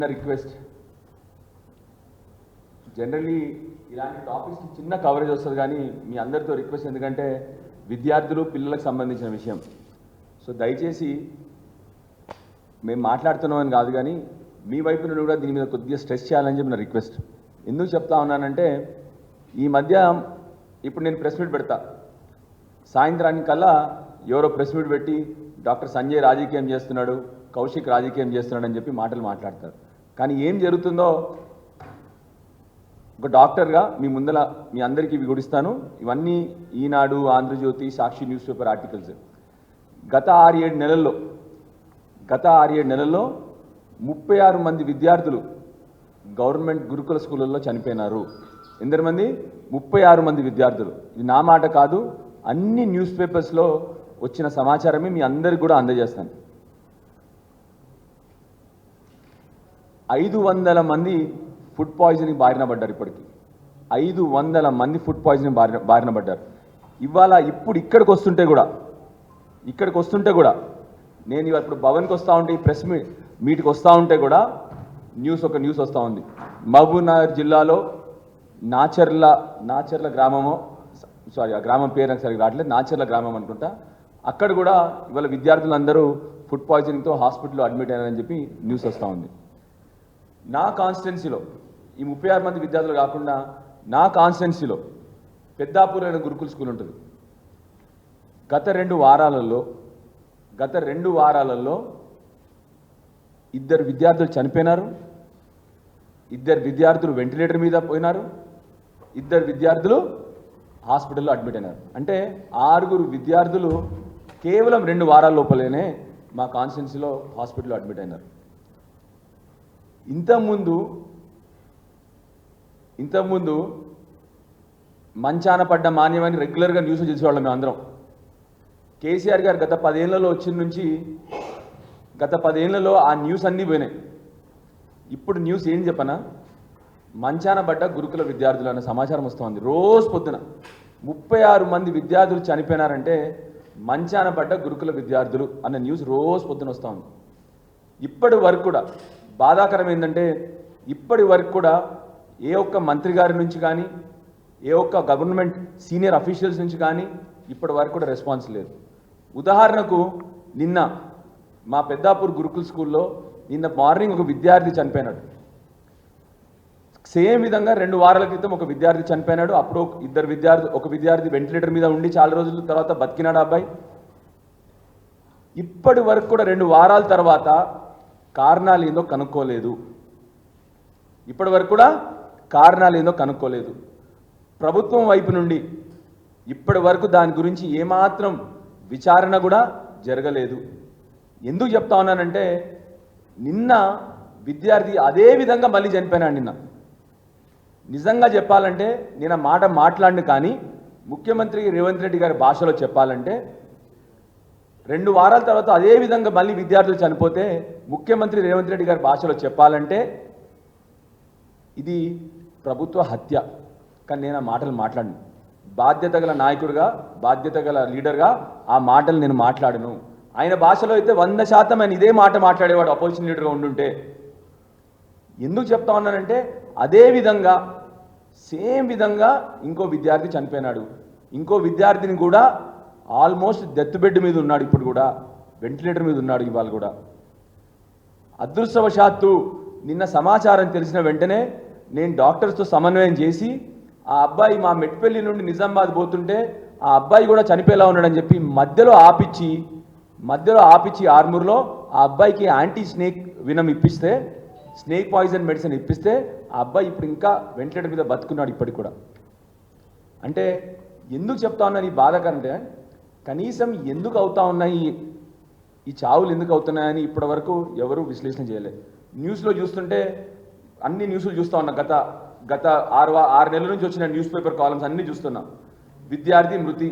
Request generally ఇలాంటి topics చిన్న coverage వస్తుంది కానీ మీ అందరితో రిక్వెస్ట్ ఎందుకంటే విద్యార్థులు పిల్లలకు సంబంధించిన విషయం. సో దయచేసి మేము మాట్లాడుతున్నామని కాదు కానీ మీ వైపు నుండి కూడా దీని మీద కొద్దిగా స్ట్రెస్ చేయాలని చెప్పి నా రిక్వెస్ట్. ఎందుకు చెప్తా ఉన్నానంటే ఈ మధ్య ఇప్పుడు నేను ప్రెస్ మీట్ పెడతా, సాయంత్రానికల్లా ఎవరో ప్రెస్ మీట్ పెట్టి డాక్టర్ సంజయ్ రాజకీయం చేస్తున్నాడు, కౌశిక్ రాజకీయం చేస్తున్నాడు అని చెప్పి మాటలు మాట్లాడతారు. కానీ ఏం జరుగుతుందో ఒక డాక్టర్గా మీ ముందర మీ అందరికీ వివరిస్తాను. ఇవన్నీ ఈనాడు, ఆంధ్రజ్యోతి, సాక్షి న్యూస్ పేపర్ ఆర్టికల్స్. గత 6-7 నెలల్లో 36 మంది విద్యార్థులు గవర్నమెంట్ గురుకుల స్కూళ్ళల్లో చనిపోయినారు. ఎంతమంది? 36 మంది విద్యార్థులు. ఇది నా మాట కాదు, అన్ని న్యూస్ పేపర్స్లో వచ్చిన సమాచారమే మీ అందరికి కూడా అందజేస్తాను. 500 మంది ఫుడ్ పాయిజనింగ్ బారిన పడ్డారు. ఇప్పటికి 500 మంది ఫుడ్ పాయిజనింగ్ బారిన పడ్డారు. ఇవాళ ఇప్పుడు ఇక్కడికి వస్తుంటే కూడా నేను ఇప్పుడు భవన్కి వస్తూ ఉంటే ఈ ప్రెస్ మీట్కి వస్తూ ఉంటే కూడా ఒక న్యూస్ వస్తూ ఉంది. మహబూబ్నగర్ జిల్లాలో నాచర్ల గ్రామమో, సారీ ఆ గ్రామం పేరు నాకు సరిగ్గా రావట్లేదు, నాచర్ల గ్రామం అనుకుంటా, అక్కడ కూడా ఇవాళ విద్యార్థులందరూ ఫుడ్ పాయిజనింగ్తో హాస్పిటల్లో అడ్మిట్ అయ్యారని చెప్పి న్యూస్ వస్తూ ఉంది. నా కాన్స్టిట్యున్సీలో ఈ 36 మంది విద్యార్థులు కాకుండా నా కాన్స్టిట్యున్సీలో పెద్దాపూర్ అనే గురుకుల స్కూల్ ఉంటుంది. గత రెండు వారాలలో 2 విద్యార్థులు చనిపోయినారు, 2 విద్యార్థులు వెంటిలేటర్ మీద పోయినారు, 2 విద్యార్థులు హాస్పిటల్లో అడ్మిట్ అయినారు. అంటే 6 విద్యార్థులు కేవలం 2 వారాల లోపలనే మా కాన్స్టిట్యున్సీలో హాస్పిటల్లో అడ్మిట్ అయినారు. ఇంతకుముందు మంచాన పడ్డ మాన్యమని రెగ్యులర్గా న్యూస్ చూసేవాళ్ళం మేము అందరం. కేసీఆర్ గారు గత 10 ఏళ్లలో వచ్చిన నుంచి గత 10 ఏళ్లలో ఆ న్యూస్ అన్నీ పోయినాయి. ఇప్పుడు న్యూస్ ఏం చెప్పనా, మంచాన పడ్డ గురుకుల విద్యార్థులు అనే సమాచారం వస్తుంది. రోజు పొద్దున 36 మంది విద్యార్థులు చనిపోయినారంటే మంచాన పడ్డ గురుకుల విద్యార్థులు అన్న న్యూస్ రోజు పొద్దున వస్తూ ఉంది. ఇప్పటి వరకు కూడా బాధాకరం ఏంటంటే ఇప్పటి వరకు కూడా ఏ ఒక్క మంత్రి గారి నుంచి కానీ ఏ ఒక్క గవర్నమెంట్ సీనియర్ అఫీషియల్స్ నుంచి కానీ ఇప్పటి వరకు కూడా రెస్పాన్స్ లేదు. ఉదాహరణకు నిన్న మా పెద్దాపూర్ గురుకుల స్కూల్లో నిన్న మార్నింగ్ ఒక విద్యార్థి చనిపోయినాడు. సేమ్ విధంగా 2 వారాల క్రితం ఒక విద్యార్థి చనిపోయినాడు. అప్పుడు ఒక విద్యార్థి వెంటిలేటర్ మీద ఉండి చాలా రోజుల తర్వాత బతికినాడు అబ్బాయి. ఇప్పటి వరకు కూడా 2 వారాల తర్వాత కారణాలు ఏందో కనుక్కోలేదు. ప్రభుత్వం వైపు నుండి ఇప్పటి వరకు దాని గురించి ఏమాత్రం విచారణ కూడా జరగలేదు. ఎందుకు చెప్తా ఉన్నానంటే నిన్న విద్యార్థి అదే విధంగా మళ్ళీ చనిపోయినాడు. నిన్న నిజంగా చెప్పాలంటే నేను ఆ మాట మాట్లాడిన, కానీ ముఖ్యమంత్రి రేవంత్ రెడ్డి గారి భాషలో చెప్పాలంటే 2 వారాల తర్వాత అదే విధంగా మళ్ళీ విద్యార్థులు చనిపోతే ముఖ్యమంత్రి రేవంత్ రెడ్డి గారి భాషలో చెప్పాలంటే ఇది ప్రభుత్వ హత్య. కానీ నేను ఆ మాటలు మాట్లాడను. బాధ్యత గల నాయకుడిగా, బాధ్యత గల లీడర్గా ఆ మాటలు నేను మాట్లాడను. ఆయన భాషలో అయితే 100% ఆయన ఇదే మాట మాట్లాడేవాడు అపోజిషన్ లీడర్గా ఉండుంటే. ఎందుకు చెప్తా ఉన్నానంటే అదే విధంగా సేమ్ విధంగా ఇంకో విద్యార్థి చనిపోయినాడు. ఇంకో విద్యార్థిని కూడా ఆల్మోస్ట్ డెత్ బెడ్ మీద ఉన్నాడు. ఇప్పుడు కూడా వెంటిలేటర్ మీద ఉన్నాడు. ఇవాళ కూడా అదృష్టవశాత్తు నిన్న సమాచారం తెలిసిన వెంటనే నేను డాక్టర్స్తో సమన్వయం చేసి ఆ అబ్బాయి మా మెట్పల్లి నుండి నిజామాబాద్ పోతుంటే ఆ అబ్బాయి కూడా చనిపోయేలా ఉన్నాడని చెప్పి మధ్యలో ఆపిచ్చి ఆర్మూర్లో ఆ అబ్బాయికి యాంటీ స్నేక్ వినం ఇప్పిస్తే, స్నేక్ పాయిజన్ మెడిసిన్ ఇప్పిస్తే ఆ అబ్బాయి ఇప్పుడు ఇంకా వెంటిలేటర్ మీద బతుకున్నాడు ఇప్పటికి కూడా. అంటే ఎందుకు చెప్తా ఉన్నాను ఈ బాధకంటే కనీసం ఎందుకు అవుతా ఉన్నాయి ఈ చావులు, ఎందుకు అవుతున్నాయని ఇప్పటి వరకు ఎవరు విశ్లేషణ చేయలేదు. న్యూస్లో చూస్తుంటే అన్ని న్యూస్లు చూస్తూ ఉన్నా. గత 6 నెలల నుంచి వచ్చిన న్యూస్ పేపర్ కాలమ్స్ అన్నీ చూస్తున్నా. విద్యార్థి మృతి,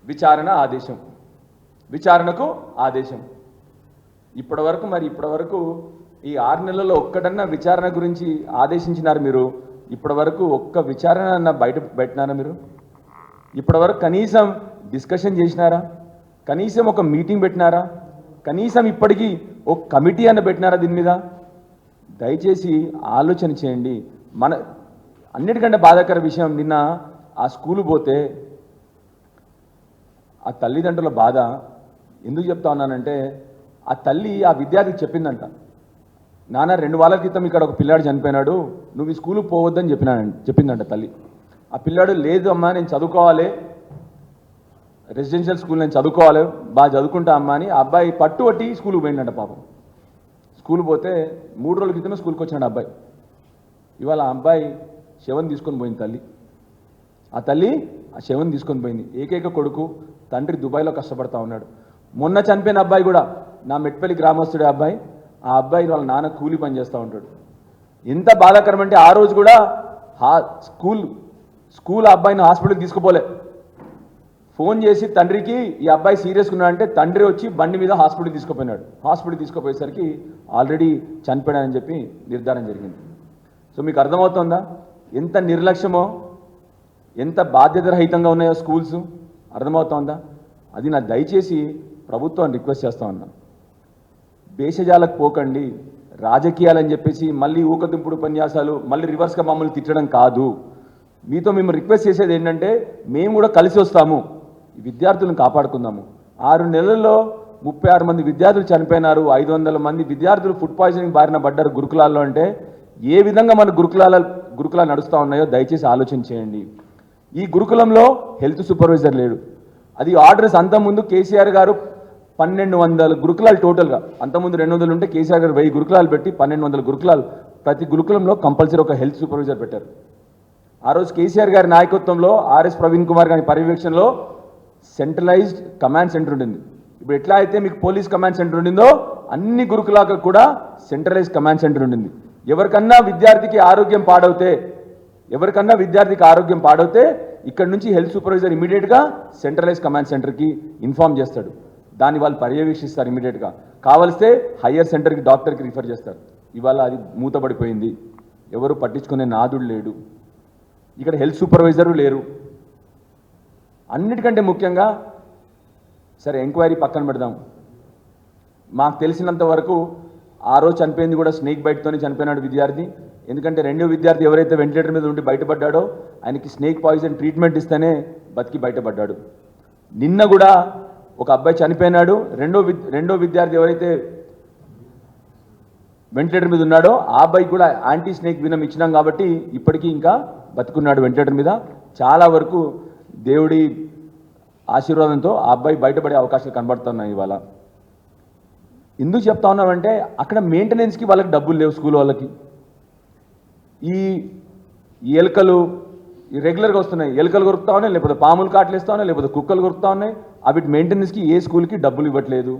విచారణకు ఆదేశం. ఇప్పటి వరకు ఈ 6 నెలల్లో ఒక్కటన్నా విచారణ గురించి ఆదేశించినారు మీరు? ఇప్పటి వరకు ఒక్క విచారణ అన్న బయట పెట్టినారా మీరు? ఇప్పటి వరకు కనీసం డిస్కషన్ చేసినారా? కనీసం ఒక మీటింగ్ పెట్టినారా? కనీసం ఇప్పటికీ ఒక కమిటీ అన్న పెట్టినారా దీని మీద? దయచేసి ఆలోచన చేయండి. మన అన్నిటికంటే బాధాకర విషయం, నిన్న ఆ స్కూలు పోతే ఆ తల్లిదండ్రుల బాధ ఎందుకు చెప్తా ఉన్నానంటే, ఆ తల్లి ఆ విద్యార్థికి చెప్పిందంట, నాన్న 2 వారాల క్రితం ఇక్కడ ఒక పిల్లాడు చనిపోయినాడు, నువ్వు ఈ స్కూలుకు పోవద్దని చెప్పిందంట తల్లి. ఆ పిల్లాడు, లేదు అమ్మా నేను చదువుకోవాలి, రెసిడెన్షియల్ స్కూల్ నేను చదువుకోవాలి, బాగా చదువుకుంటా అమ్మా అని ఆ అబ్బాయి పట్టుబట్టి స్కూల్కి పోయిందంట. పాపం స్కూల్ పోతే 3 రోజుల క్రితమే స్కూల్కి వచ్చినాడు అబ్బాయి. ఇవాళ ఆ అబ్బాయి శవం తీసుకొని పోయింది తల్లి. ఆ తల్లి ఆ శవం తీసుకొని పోయింది. ఏకైక కొడుకు, తండ్రి దుబాయ్లో కష్టపడతా ఉన్నాడు. మొన్న చనిపోయిన అబ్బాయి కూడా నా మెట్పల్లి గ్రామస్తుడే అబ్బాయి. ఆ అబ్బాయి వాళ్ళ నాన్న కూలి పని చేస్తూ ఉంటాడు. ఎంత బాధాకరం అంటే, ఆ రోజు కూడా స్కూల్ ఆ అబ్బాయిని హాస్పిటల్కి తీసుకుపోలే. ఫోన్ చేసి తండ్రికి ఈ అబ్బాయి సీరియస్గా ఉన్నాడంటే తండ్రి వచ్చి బండి మీద హాస్పిటల్కి తీసుకుపోయినాడు. హాస్పిటల్కి తీసుకుపోయేసరికి ఆల్రెడీ చనిపోయాడని చెప్పి నిర్ధారణ జరిగింది. సో మీకు అర్థమవుతుందా ఎంత నిర్లక్ష్యమో, ఎంత బాధ్యతారహితంగా ఉన్నాయో స్కూల్స్? అర్థమవుతోందా? అది నా దయచేసి ప్రభుత్వాన్ని రిక్వెస్ట్ చేస్తా ఉన్నా, భేషజాలకు పోకండి. రాజకీయాలని చెప్పేసి మళ్ళీ ఊకదింపుడు ఉపన్యాసాలు, మళ్ళీ రివర్స్గా మమ్మల్ని తిట్టడం కాదు. మీతో మేము రిక్వెస్ట్ చేసేది ఏంటంటే, మేము కూడా కలిసి వస్తాము, విద్యార్థులను కాపాడుకుందాము. 6 నెలల్లో 36 మంది విద్యార్థులు చనిపోయినారు, 500 మంది విద్యార్థులు ఫుడ్ పాయిజనింగ్ బారిన పడ్డారు గురుకులాల్లో. అంటే ఏ విధంగా మన గురుకులాలు నడుస్తూ ఉన్నాయో దయచేసి ఆలోచన చేయండి. ఈ గురుకులంలో హెల్త్ సూపర్వైజర్ లేడు. అది ఆర్డర్స్ అంతకుముందు కేసీఆర్ గారు 1200 గురుకులాలు టోటల్గా, అంతకుముందు 200 ఉంటే కేసీఆర్ గారు 1000 గురుకులాలు పెట్టి 1200 గురుకులాలు, ప్రతి గురుకులంలో కంపల్సరీ ఒక హెల్త్ సూపర్వైజర్ పెట్టారు. ఆ రోజు కేసీఆర్ గారి నాయకత్వంలో ఆర్ఎస్ ప్రవీణ్ కుమార్ గారి పర్యవేక్షణలో సెంట్రలైజ్డ్ కమాండ్ సెంటర్ ఉండింది. ఇప్పుడు ఎట్లా అయితే మీకు పోలీస్ కమాండ్ సెంటర్ ఉండిందో, అన్ని గురుకులాలకు కూడా సెంట్రలైజ్డ్ కమాండ్ సెంటర్ ఉండింది. ఎవరికన్నా విద్యార్థికి ఆరోగ్యం పాడవుతే ఇక్కడ నుంచి హెల్త్ సూపర్వైజర్ ఇమీడియట్గా సెంట్రలైజ్డ్ కమాండ్ సెంటర్కి ఇన్ఫార్మ్ చేస్తాడు. దాన్ని వాళ్ళు పర్యవేక్షిస్తారు ఇమీడియట్గా. కావలిస్తే హయ్యర్ సెంటర్కి, డాక్టర్కి రిఫర్ చేస్తారు. ఇవాళ అది మూతపడిపోయింది. ఎవరు పట్టించుకునే నాదుడు లేడు. ఇక్కడ హెల్త్ సూపర్వైజరు లేరు. అన్నిటికంటే ముఖ్యంగా, సరే ఎంక్వైరీ పక్కన పెడదాం, మాకు తెలిసినంత వరకు ఆ రోజు చనిపోయింది కూడా స్నేక్ బైట్తోనే చనిపోయినాడు విద్యార్థి. ఎందుకంటే 2వ విద్యార్థి ఎవరైతే వెంటిలేటర్ మీద ఉండి బయటపడ్డాడో ఆయనకి స్నేక్ పాయిజన్ ట్రీట్మెంట్ ఇస్తేనే బతికి బయటపడ్డాడు. నిన్న కూడా ఒక అబ్బాయి చనిపోయినాడు. రెండో విద్యార్థి ఎవరైతే వెంటిలేటర్ మీద ఉన్నాడో ఆ అబ్బాయి కూడా యాంటీ స్నేక్ వినం ఇచ్చినాం కాబట్టి ఇప్పటికీ ఇంకా బతుకున్నాడు వెంటిలేటర్ మీద. చాలా వరకు దేవుడి ఆశీర్వాదంతో ఆ అబ్బాయి బయటపడే అవకాశాలు కనబడుతున్నాయి ఇవాళ. ఎందుకు చెప్తా ఉన్నామంటే, అక్కడ మెయింటెనెన్స్కి వాళ్ళకి డబ్బులు లేవు. స్కూల్ వాళ్ళకి ఈ ఎలుకలు రెగ్యులర్గా వస్తున్నాయి. ఎలుకలు కొరుకుతా ఉన్నాయి, లేకపోతే పాములు కాటలేస్తూ ఉన్నాయి, లేకపోతే కుక్కలు కొరుకుతా ఉన్నాయి. అవి మెయింటెనెన్స్కి ఏ స్కూల్కి డబ్బులు ఇవ్వట్లేదు.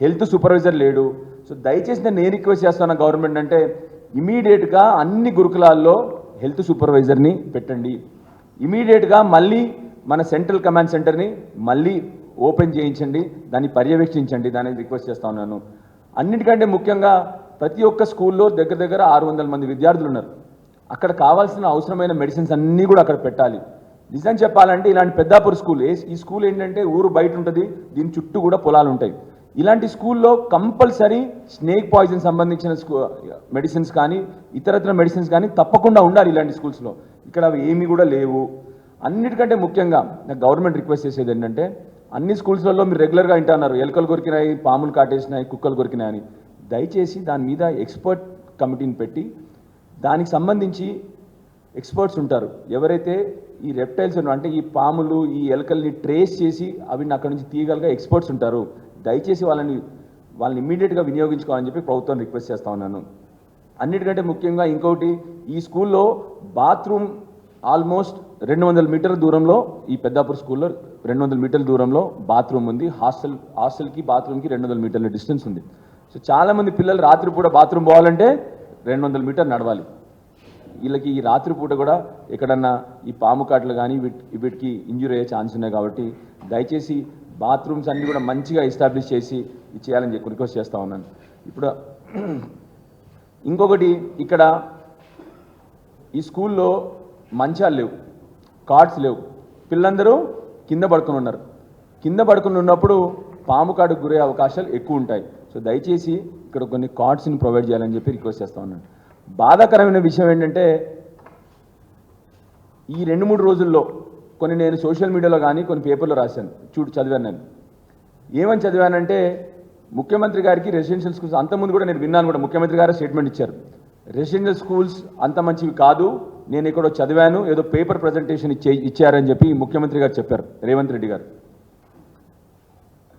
హెల్త్ సూపర్వైజర్ లేడు. సో దయచేసి నేను రిక్వెస్ట్ చేస్తాను గవర్నమెంట్ అంటే, ఇమీడియట్గా అన్ని గురుకులాల్లో హెల్త్ సూపర్వైజర్ని పెట్టండి. ఇమీడియట్గా మళ్ళీ మన సెంట్రల్ కమాండ్ సెంటర్ని మళ్ళీ ఓపెన్ చేయించండి, దాన్ని పర్యవేక్షించండి, దాన్ని రిక్వెస్ట్ చేస్తా ఉన్నాను. అన్నిటికంటే ముఖ్యంగా ప్రతి ఒక్క స్కూల్లో దగ్గర 600 మంది విద్యార్థులు ఉన్నారు. అక్కడ కావాల్సిన అవసరమైన మెడిసిన్స్ అన్నీ కూడా అక్కడ పెట్టాలి. నిజం చెప్పాలంటే ఇలాంటి పెద్దాపూర్ స్కూల్, ఈ స్కూల్ ఏంటంటే ఊరు బయట ఉంటుంది, దీని చుట్టూ కూడా పొలాలు ఉంటాయి. ఇలాంటి స్కూల్లో కంపల్సరీ స్నేక్ పాయిజన్ సంబంధించిన మెడిసిన్స్ కానీ ఇతరత్ర మెడిసిన్స్ కానీ తప్పకుండా ఉండాలి ఇలాంటి స్కూల్స్లో. ఇక్కడ అవి ఏమీ కూడా లేవు. అన్నిటికంటే ముఖ్యంగా నాకు గవర్నమెంట్ రిక్వెస్ట్ చేసేది ఏంటంటే, అన్ని స్కూల్స్లలో మీరు రెగ్యులర్గా వింటున్నారు ఎలుకలు కొరికినాయి, పాములు కాటేసినాయి, కుక్కలు కొరికినాయి అని. దయచేసి దాని మీద ఎక్స్పర్ట్ కమిటీని పెట్టి దానికి సంబంధించి ఎక్స్పర్ట్స్ ఉంటారు. ఎవరైతే ఈ రెప్టైల్స్ అంటే ఈ పాములు, ఈ ఎలుకల్ని ట్రేస్ చేసి అవి అక్కడి నుంచి తీయగలిగే ఎక్స్పర్ట్స్ ఉంటారు. దయచేసి వాళ్ళని ఇమ్మీడియట్గా వినియోగించుకోవాలని చెప్పి ప్రభుత్వం రిక్వెస్ట్ చేస్తా ఉన్నాను. అన్నిటికంటే ముఖ్యంగా ఇంకొకటి, ఈ స్కూల్లో బాత్రూమ్ ఆల్మోస్ట్ 200 మీటర్ల దూరంలో, ఈ పెద్దాపూర్ స్కూల్లో 200 మీటర్ల దూరంలో బాత్రూమ్ ఉంది. హాస్టల్కి బాత్రూమ్కి 200 మీటర్ల డిస్టెన్స్ ఉంది. సో చాలామంది పిల్లలు రాత్రిపూట బాత్రూమ్ పోవాలంటే 200 మీటర్లు నడవాలి. వీళ్ళకి ఈ రాత్రిపూట కూడా ఎక్కడన్నా ఈ పాము కాటలు కానీ వీటికి ఇంజూరీ అయ్యే ఛాన్స్ ఉన్నాయి. కాబట్టి దయచేసి బాత్రూమ్స్ అన్నీ కూడా మంచిగా ఎస్టాబ్లిష్ చేసి చేయాలని చెప్పి రిక్వెస్ట్ చేస్తూ ఉన్నాను. ఇప్పుడు ఇంకొకటి, ఇక్కడ ఈ స్కూల్లో మంచాలు లేవు, కార్డ్స్ లేవు, పిల్లలందరూ కింద పడుకుని ఉన్నారు. కింద పడుకుని ఉన్నప్పుడు పాము కాటుకు గురే అవకాశాలు ఎక్కువ ఉంటాయి. సో దయచేసి ఇక్కడ ఇక్కడ కొన్ని కార్డ్స్ని ప్రొవైడ్ చేయాలని చెప్పి రిక్వెస్ట్ చేస్తా ఉన్నాను. బాధాకరమైన విషయం ఏంటంటే ఈ 2-3 రోజుల్లో కొన్ని నేను సోషల్ మీడియాలో కానీ కొన్ని పేపర్లో రాశాను, చదివాను. నేను ఏమని చదివానంటే ముఖ్యమంత్రి గారికి రెసిడెన్షియల్ స్కూల్స్ అంతకుముందు కూడా నేను విన్నాను, కూడా ముఖ్యమంత్రి గారు స్టేట్మెంట్ ఇచ్చారు, రెసిడెన్షియల్ స్కూల్స్ అంత మంచివి కాదు, నేను ఇక్కడ చదివాను, ఏదో పేపర్ ప్రజెంటేషన్ ఇచ్చారని చెప్పి ముఖ్యమంత్రి గారు చెప్పారు, రేవంత్ రెడ్డి గారు.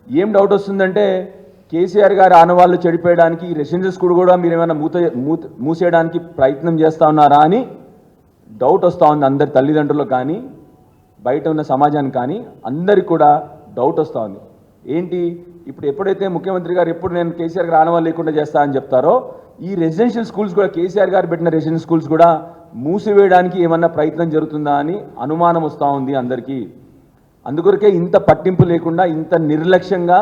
ఏం డౌట్ వస్తుందంటే కేసీఆర్ గారు ఆనవాళ్ళు చెడిపోయడానికి రెసిడెన్షియల్ స్కూల్ కూడా మీరు ఏమైనా మూసేయడానికి ప్రయత్నం చేస్తూ ఉన్నారా అని డౌట్ వస్తూ ఉంది అందరి తల్లిదండ్రులకు కానీ బయట ఉన్న సమాజానికి కానీ అందరికి కూడా డౌట్ వస్తూ ఉంది. ఏంటి ఇప్పుడు ఎప్పుడైతే ముఖ్యమంత్రి గారు ఎప్పుడు నేను కేసీఆర్ గారు ఆనవాళ్ళు లేకుండా చేస్తా అని చెప్తారో ఈ రెసిడెన్షియల్ స్కూల్స్ కూడా కేసీఆర్ గారు పెట్టిన రెసిడెన్షియల్ స్కూల్స్ కూడా మూసివేయడానికి ఏమన్నా ప్రయత్నం జరుగుతుందా అని అనుమానం వస్తూ ఉంది అందరికీ. అందుకొరకే ఇంత పట్టింపు లేకుండా ఇంత నిర్లక్ష్యంగా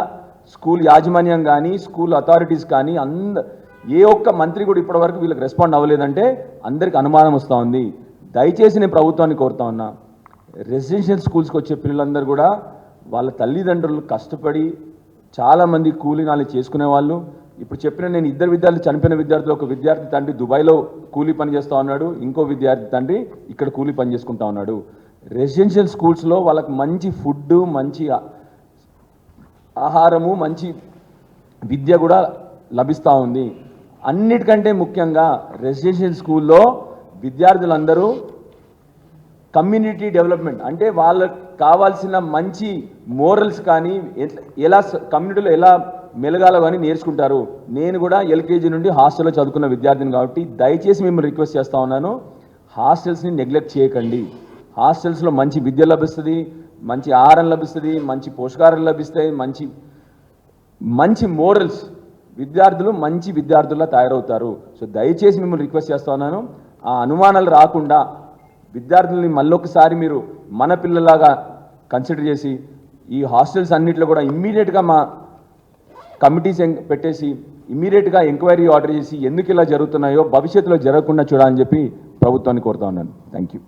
స్కూల్ యాజమాన్యం కానీ స్కూల్ అథారిటీస్ కానీ ఏ ఒక్క మంత్రి కూడా ఇప్పటివరకు వీళ్ళకి రెస్పాండ్ అవ్వలేదంటే అందరికి అనుమానం వస్తూ ఉంది. దయచేసి నేను ప్రభుత్వాన్ని కోరుతా ఉన్నా, రెసిడెన్షియల్ స్కూల్స్కి వచ్చే పిల్లలందరూ కూడా వాళ్ళ తల్లిదండ్రులు కష్టపడి చాలామంది కూలీనాలు చేసుకునే వాళ్ళు. ఇప్పుడు చెప్పిన నేను 2 విద్యార్థులు చనిపోయిన విద్యార్థులు, ఒక విద్యార్థి తండ్రి దుబాయ్లో కూలీ పని చేస్తూ ఉన్నాడు, ఇంకో విద్యార్థి తండ్రి ఇక్కడ కూలీ పని చేసుకుంటా ఉన్నాడు. రెసిడెన్షియల్ స్కూల్స్లో వాళ్ళకి మంచి ఫుడ్, మంచి ఆహారము, మంచి విద్య కూడా లభిస్తూ ఉంది. అన్నిటికంటే ముఖ్యంగా రెసిడెన్షియల్ స్కూల్లో విద్యార్థులందరూ కమ్యూనిటీ డెవలప్మెంట్ అంటే వాళ్ళకి కావాల్సిన మంచి మోరల్స్ కానీ ఎలా కమ్యూనిటీలో ఎలా మెలగాలో కానీ నేర్చుకుంటారు. నేను కూడా ఎల్కేజీ నుండి హాస్టల్లో చదువుకున్న విద్యార్థిని కాబట్టి దయచేసి మిమ్మల్ని రిక్వెస్ట్ చేస్తూ ఉన్నాను, హాస్టల్స్ని నెగ్లెక్ట్ చేయకండి. హాస్టల్స్లో మంచి విద్య లభిస్తుంది, మంచి ఆహారం లభిస్తుంది, మంచి పోషకాహారం లభిస్తాయి, మంచి మోరల్స్, విద్యార్థులు మంచి విద్యార్థుల్లా తయారవుతారు. సో దయచేసి మిమ్మల్ని రిక్వెస్ట్ చేస్తూ ఉన్నాను, ఆ అనుమానాలు రాకుండా విద్యార్థుల్ని మళ్ళొకసారి మీరు మన పిల్లలాగా కన్సిడర్ చేసి ఈ హాస్టల్స్ అన్నింటిలో కూడా ఇమ్మీడియట్గా మా కమిటీస్ పెట్టేసి ఇమ్మీడియట్గా ఎంక్వైరీ ఆర్డర్ చేసి ఎందుకు ఇలా జరుగుతున్నాయో భవిష్యత్తులో జరగకుండా చూడాలని చెప్పి ప్రభుత్వాన్ని కోరుతా ఉన్నాను. Thank you.